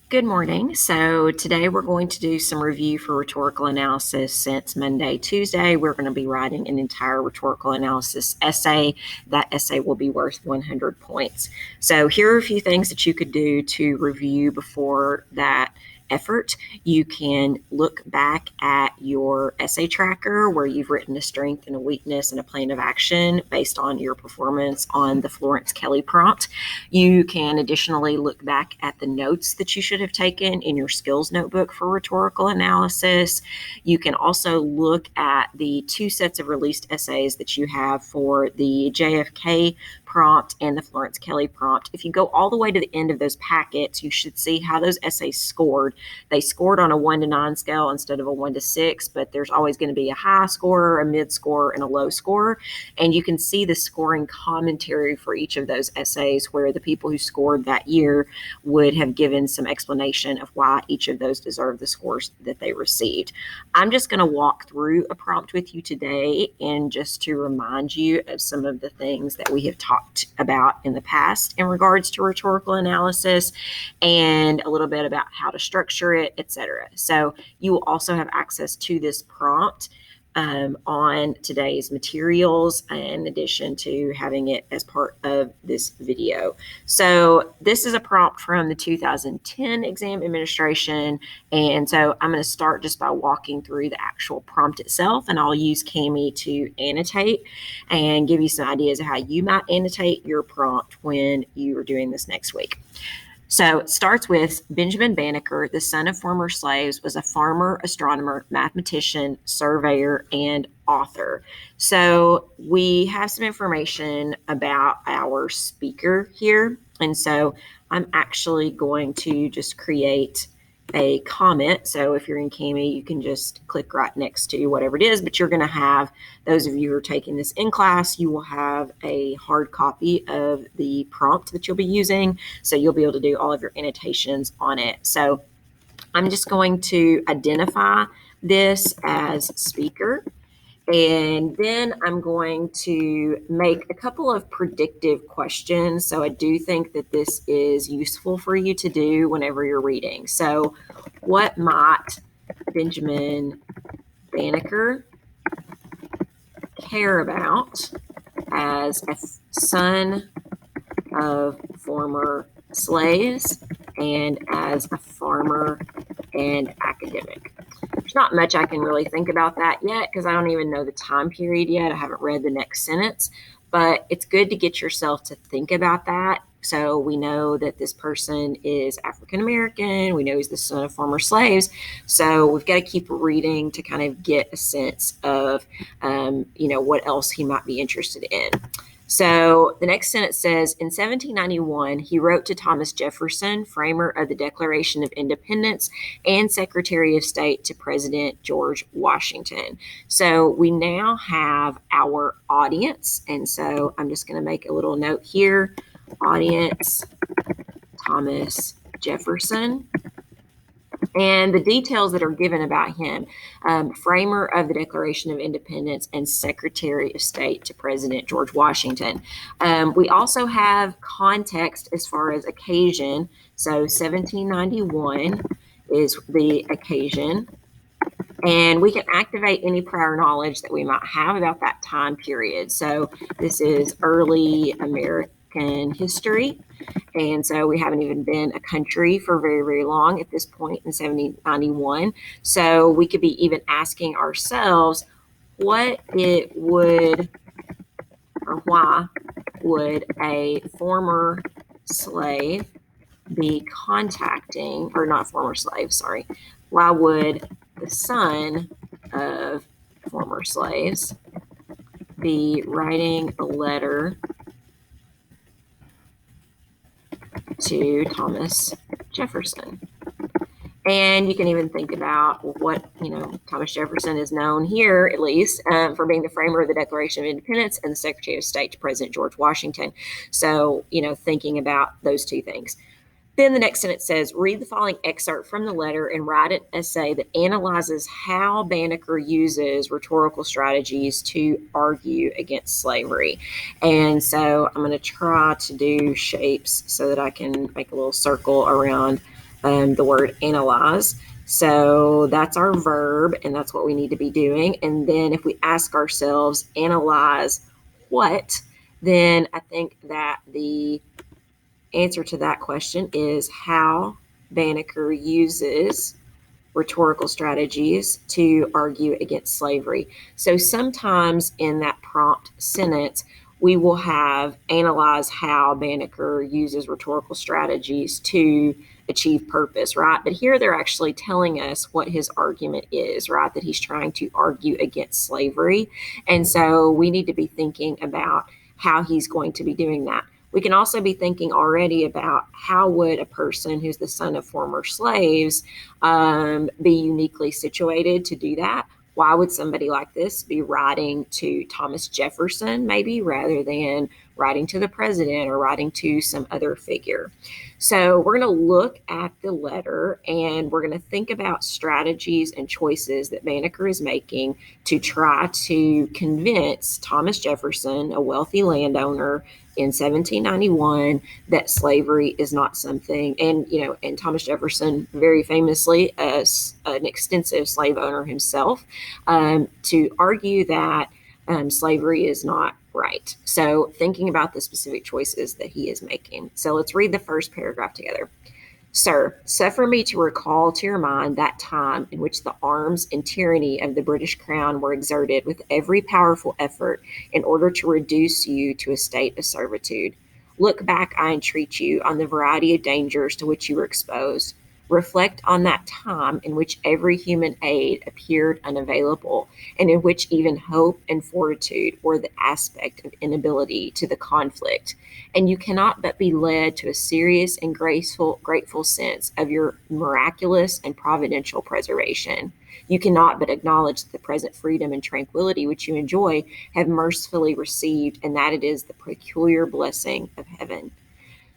Good morning. So today we're going to do some review for rhetorical analysis. Since Monday, Tuesday, we're going to be writing an entire rhetorical analysis essay. That essay will be worth 100 points. So here are a few things that you could do to review before that effort. You can look back at your essay tracker where you've written a strength and a weakness and a plan of action based on your performance on the Florence Kelly prompt. You can additionally look back at the notes that you should have taken in your skills notebook for rhetorical analysis. You can also look at the two sets of released essays that you have for the JFK prompt and the Florence Kelly prompt. If you go all the way to the end of those packets, you should see how those essays scored. They scored on a 1 to 9 scale instead of a 1 to 6, but there's always going to be a high scorer, a mid scorer, and a low scorer. And you can see the scoring commentary for each of those essays where the people who scored that year would have given some explanation of why each of those deserved the scores that they received. I'm just going to walk through a prompt with you today and just to remind you of some of the things that we have talked about in the past in regards to rhetorical analysis and a little bit about how to structure it, etc. So you will also have access to this prompt on today's materials in addition to having it as part of this video. So this is a prompt from the 2010 exam administration. And so I'm going to start just by walking through the actual prompt itself, and I'll use Cami to annotate and give you some ideas of how you might annotate your prompt when you are doing this next week. So it starts with Benjamin Banneker, the son of former slaves, was a farmer, astronomer, mathematician, surveyor, and author. So we have some information about our speaker here. And so I'm actually going to just create a comment. So if you're in Cami, you can just click right next to whatever it is, but you're going to have, those of you who are taking this in class, you will have a hard copy of the prompt that you'll be using. So you'll be able to do all of your annotations on it. So I'm just going to identify this as speaker. And then I'm going to make a couple of predictive questions. So I do think that this is useful for you to do whenever you're reading. So what might Benjamin Banneker care about as a son of former slaves and as a farmer and academic? There's not much I can really think about that yet because I don't even know the time period yet. I haven't read the next sentence, but it's good to get yourself to think about that. So we know that this person is African American. We know he's the son of former slaves. So we've got to keep reading to kind of get a sense of, what else he might be interested in. So the next sentence says, in 1791, he wrote to Thomas Jefferson, framer of the Declaration of Independence and Secretary of State to President George Washington. So we now have our audience. And so I'm just going to make a little note here. Audience, Thomas Jefferson. And the details that are given about him, framer of the Declaration of Independence and Secretary of State to President George Washington. We also have context as far as occasion. So 1791 is the occasion. And we can activate any prior knowledge that we might have about that time period. So this is early American history. And so we haven't even been a country for very, very long at this point in 1791. So we could be even asking ourselves what it would, or why would a former slave be contacting, or not former slave, sorry, why would the son of former slaves be writing a letter to Thomas Jefferson? And you can even think about what, Thomas Jefferson is known here, at least, for being the framer of the Declaration of Independence and the Secretary of State to President George Washington. So, thinking about those two things. Then the next sentence says, read the following excerpt from the letter and write an essay that analyzes how Banneker uses rhetorical strategies to argue against slavery. And so I'm going to try to do shapes so that I can make a little circle around the word analyze. So that's our verb, and that's what we need to be doing. And then if we ask ourselves, analyze what, then I think that the answer to that question is how Banneker uses rhetorical strategies to argue against slavery. So sometimes in that prompt sentence, we will have analyze how Banneker uses rhetorical strategies to achieve purpose, right? But here they're actually telling us what his argument is, right? That he's trying to argue against slavery. And so we need to be thinking about how he's going to be doing that. We can also be thinking already about how would a person who's the son of former slaves be uniquely situated to do that? Why would somebody like this be writing to Thomas Jefferson, maybe, rather than writing to the president or writing to some other figure? So we're going to look at the letter and we're going to think about strategies and choices that Banneker is making to try to convince Thomas Jefferson, a wealthy landowner in 1791, that slavery is not something. And Thomas Jefferson, very famously, as an extensive slave owner himself, to argue that slavery is not right. So thinking about the specific choices that he is making. So let's read the first paragraph together. Sir, suffer me to recall to your mind that time in which the arms and tyranny of the British crown were exerted with every powerful effort in order to reduce you to a state of servitude. Look back, I entreat you, on the variety of dangers to which you were exposed. Reflect on that time in which every human aid appeared unavailable, and in which even hope and fortitude were the aspect of inability to the conflict. And you cannot but be led to a serious and grateful sense of your miraculous and providential preservation. You cannot but acknowledge that the present freedom and tranquility which you enjoy have mercifully received, and that it is the peculiar blessing of heaven.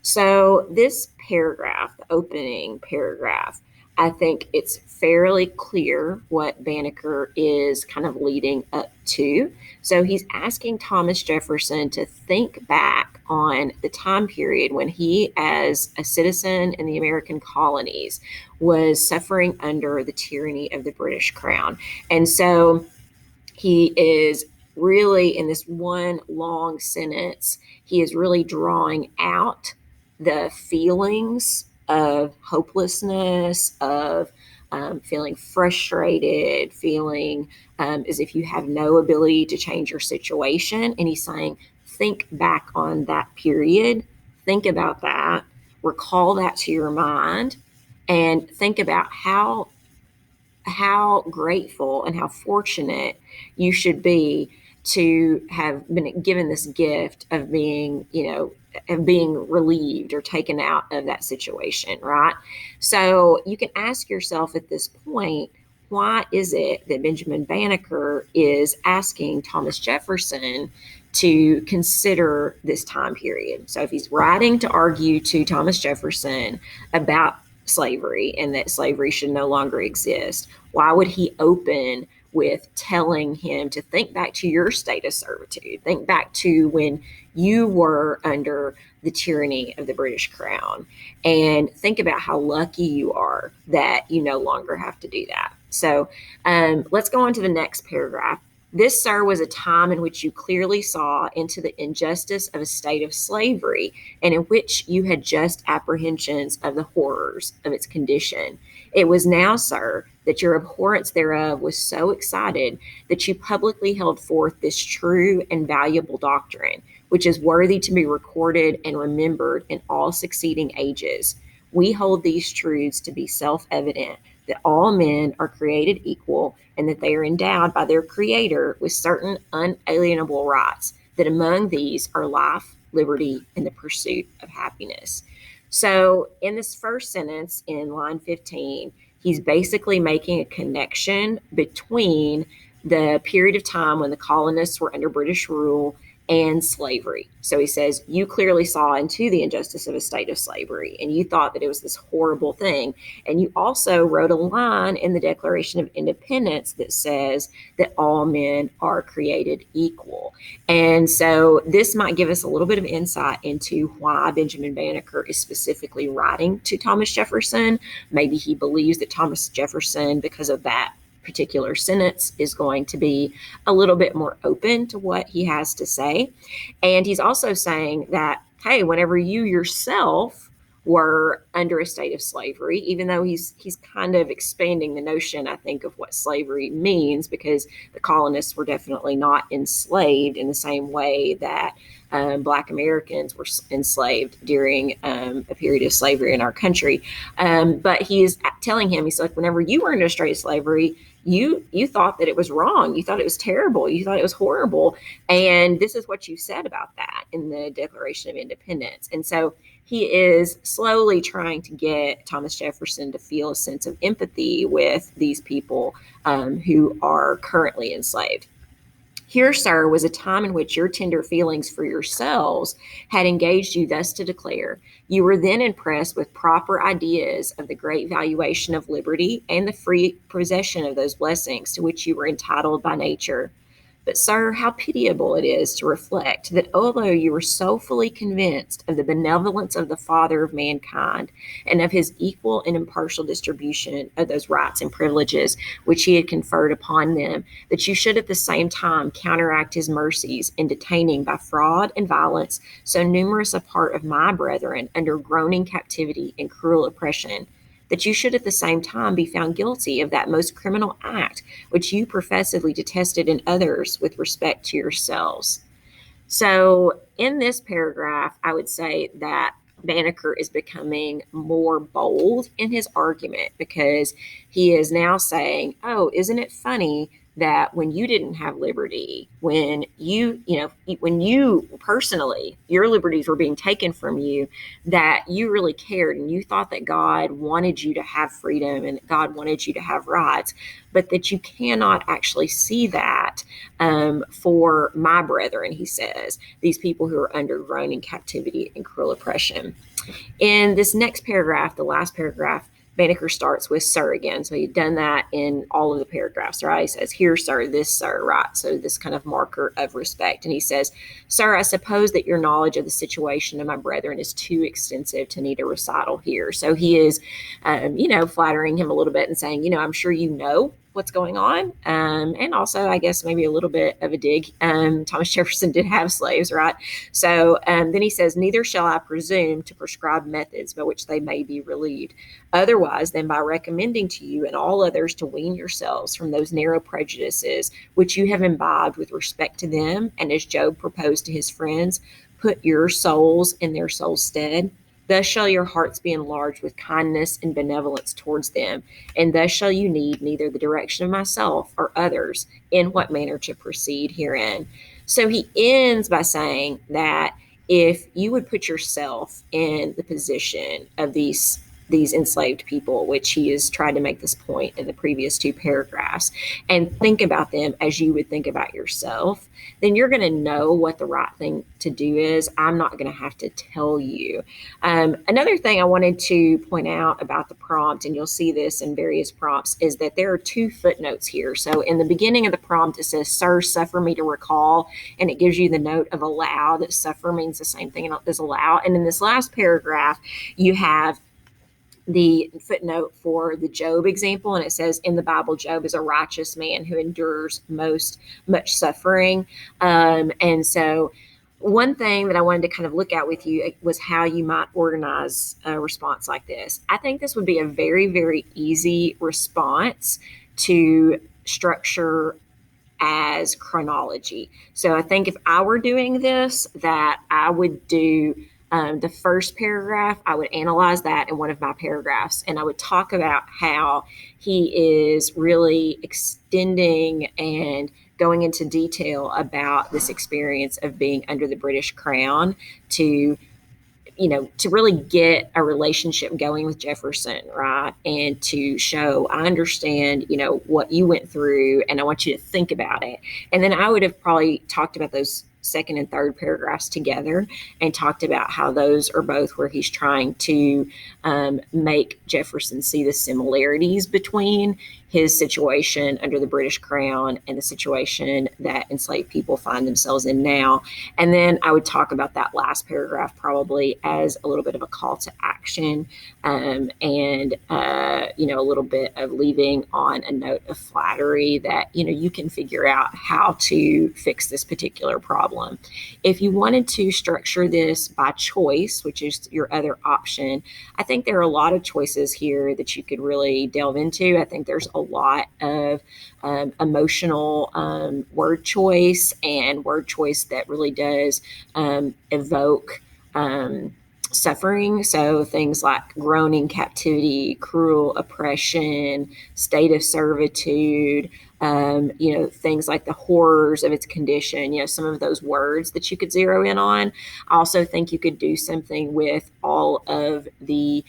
So this paragraph, the opening paragraph, I think it's fairly clear what Banneker is kind of leading up to. So he's asking Thomas Jefferson to think back on the time period when he, as a citizen in the American colonies, was suffering under the tyranny of the British crown. And so he is really, in this one long sentence, he is really drawing out the feelings of hopelessness, of feeling frustrated, feeling as if you have no ability to change your situation. And he's saying, think back on that period, think about that, recall that to your mind, and think about how grateful and how fortunate you should be to have been given this gift of being, of being relieved or taken out of that situation, right? So you can ask yourself at this point, why is it that Benjamin Banneker is asking Thomas Jefferson to consider this time period? So if he's writing to argue to Thomas Jefferson about slavery and that slavery should no longer exist, why would he open with telling him to think back to your state of servitude, think back to when you were under the tyranny of the British crown, and think about how lucky you are that you no longer have to do that? So let's go on to the next paragraph. This, sir, was a time in which you clearly saw into the injustice of a state of slavery, and in which you had just apprehensions of the horrors of its condition. It was now, sir, that your abhorrence thereof was so excited that you publicly held forth this true and valuable doctrine, which is worthy to be recorded and remembered in all succeeding ages. We hold these truths to be self-evident, that all men are created equal, and that they are endowed by their Creator with certain unalienable rights, that among these are life, liberty, and the pursuit of happiness. So in this first sentence in line 15, he's basically making a connection between the period of time when the colonists were under British rule and slavery. So he says, you clearly saw into the injustice of a state of slavery, and you thought that it was this horrible thing. And you also wrote a line in the Declaration of Independence that says that all men are created equal. And so this might give us a little bit of insight into why Benjamin Banneker is specifically writing to Thomas Jefferson. Maybe he believes that Thomas Jefferson, because of that particular sentence, is going to be a little bit more open to what he has to say. And he's also saying that, hey, whenever you yourself were under a state of slavery, even though he's kind of expanding the notion, I think, of what slavery means, because the colonists were definitely not enslaved in the same way that Black Americans were enslaved during a period of slavery in our country. But he is telling him, he's like, whenever you were under a state of slavery, you thought that it was wrong. You thought it was terrible. You thought it was horrible. And this is what you said about that in the Declaration of Independence. And so he is slowly trying to get Thomas Jefferson to feel a sense of empathy with these people who are currently enslaved. Here, sir, was a time in which your tender feelings for yourselves had engaged you thus to declare. You were then impressed with proper ideas of the great valuation of liberty and the free possession of those blessings to which you were entitled by nature. But, sir, how pitiable it is to reflect that although you were so fully convinced of the benevolence of the Father of mankind and of his equal and impartial distribution of those rights and privileges which he had conferred upon them, that you should at the same time counteract his mercies in detaining by fraud and violence so numerous a part of my brethren under groaning captivity and cruel oppression, that you should at the same time be found guilty of that most criminal act which you professedly detested in others with respect to yourselves. So in this paragraph, I would say that Banneker is becoming more bold in his argument, because he is now saying, oh, isn't it funny that when you didn't have liberty, when when you personally, your liberties were being taken from you, that you really cared and you thought that God wanted you to have freedom and God wanted you to have rights, but that you cannot actually see that for my brethren, he says, these people who are under groaning captivity and cruel oppression. In this next paragraph, the last paragraph, Banneker starts with sir again. So he'd done that in all of the paragraphs, right? He says, here, sir, this, sir, right? So this kind of marker of respect. And he says, sir, I suppose that your knowledge of the situation of my brethren is too extensive to need a recital here. So he is, flattering him a little bit and saying, I'm sure you know what's going on. And also, I guess, maybe a little bit of a dig. Thomas Jefferson did have slaves, right? So then he says, neither shall I presume to prescribe methods by which they may be relieved, otherwise than by recommending to you and all others to wean yourselves from those narrow prejudices which you have imbibed with respect to them, and as Job proposed to his friends, put your souls in their souls' stead. Thus shall your hearts be enlarged with kindness and benevolence towards them, and thus shall you need neither the direction of myself or others in what manner to proceed herein. So he ends by saying that if you would put yourself in the position of these enslaved people, which he has tried to make this point in the previous two paragraphs, and think about them as you would think about yourself, then you're going to know what the right thing to do is. I'm not going to have to tell you. Another thing I wanted to point out about the prompt, and you'll see this in various prompts, is that there are two footnotes here. So in the beginning of the prompt, it says, sir, suffer me to recall, and it gives you the note of allow, that suffer means the same thing as allow. And in this last paragraph, you have the footnote for the Job example, and it says in the Bible, Job is a righteous man who endures much suffering. And so one thing that I wanted to kind of look at with you was how you might organize a response like this. I think this would be a very, very easy response to structure as chronology. So I think if I were doing this, that I would do the first paragraph, I would analyze that in one of my paragraphs, and I would talk about how he is really extending and going into detail about this experience of being under the British Crown to really get a relationship going with Jefferson, right? And to show, I understand, what you went through, and I want you to think about it. And then I would have probably talked about those second and third paragraphs together and talked about how those are both where he's trying to make Jefferson see the similarities between his situation under the British Crown and the situation that enslaved people find themselves in now. And then I would talk about that last paragraph probably as a little bit of a call to action, and a little bit of leaving on a note of flattery that, you can figure out how to fix this particular problem. If you wanted to structure this by choice, which is your other option, I think there are a lot of choices here that you could really delve into. I think there's a lot of emotional word choice and word choice that really does evoke suffering. So things like groaning captivity, cruel oppression, state of servitude, things like the horrors of its condition, some of those words that you could zero in on. I also think you could do something with all of the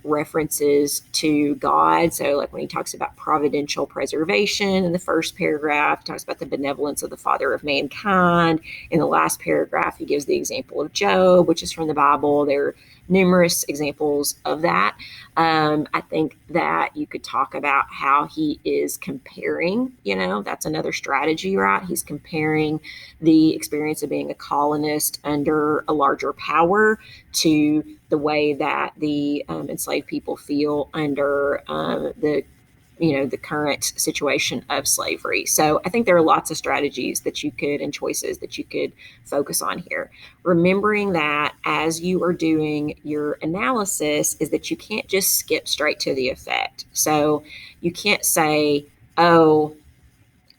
references to God. So like when he talks about providential preservation in the first paragraph, he talks about the benevolence of the Father of mankind. In the last paragraph, he gives the example of Job, which is from the Bible. There are numerous examples of that. I think that you could talk about how he is comparing, that's another strategy, right? He's comparing the experience of being a colonist under a larger power to the way that the enslaved people feel under the current situation of slavery. So I think there are lots of strategies that you could and choices that you could focus on here. Remembering that as you are doing your analysis is that you can't just skip straight to the effect. So you can't say, oh,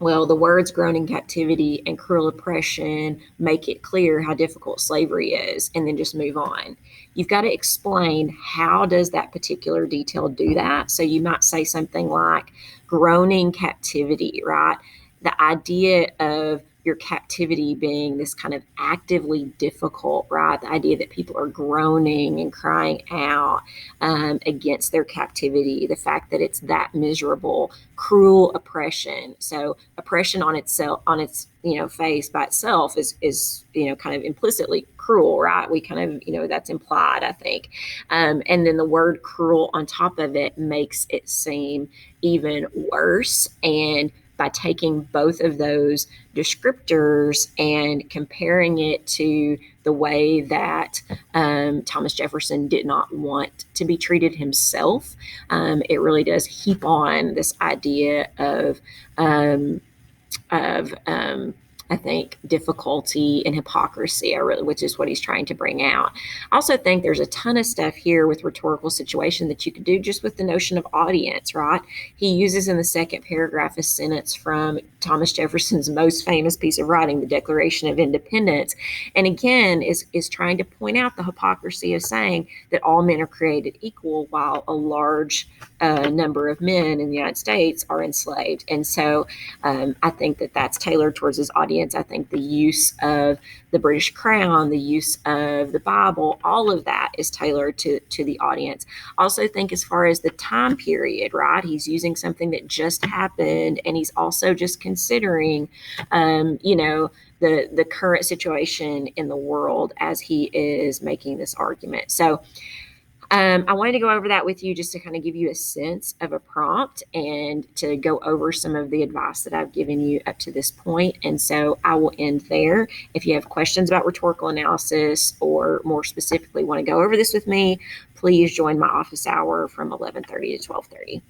well, the words groaning captivity and cruel oppression make it clear how difficult slavery is, and then just move on. You've got to explain how does that particular detail do that. So you might say something like groaning captivity, right? The idea of your captivity being this kind of actively difficult, right? The idea that people are groaning and crying out against their captivity, the fact that it's that miserable, cruel oppression. So oppression on its face by itself is kind of implicitly cruel, right? We kind of, that's implied, I think. And then the word cruel on top of it makes it seem even worse. And by taking both of those descriptors and comparing it to the way that Thomas Jefferson did not want to be treated himself, it really does heap on this idea of I think, difficulty and hypocrisy, which is what he's trying to bring out. I also think there's a ton of stuff here with rhetorical situation that you could do just with the notion of audience, right? He uses in the second paragraph a sentence from Thomas Jefferson's most famous piece of writing, the Declaration of Independence, and again is trying to point out the hypocrisy of saying that all men are created equal while a large number of men in the United States are enslaved. And so I think that that's tailored towards his audience. I think the use of the British Crown, the use of the Bible, all of that is tailored to the audience. Also think as far as the time period, right? He's using something that just happened, and he's also just considering, the current situation in the world as he is making this argument. So I wanted to go over that with you just to kind of give you a sense of a prompt and to go over some of the advice that I've given you up to this point. And so I will end there. If you have questions about rhetorical analysis or more specifically want to go over this with me, please join my office hour from 11:30 to 12:30.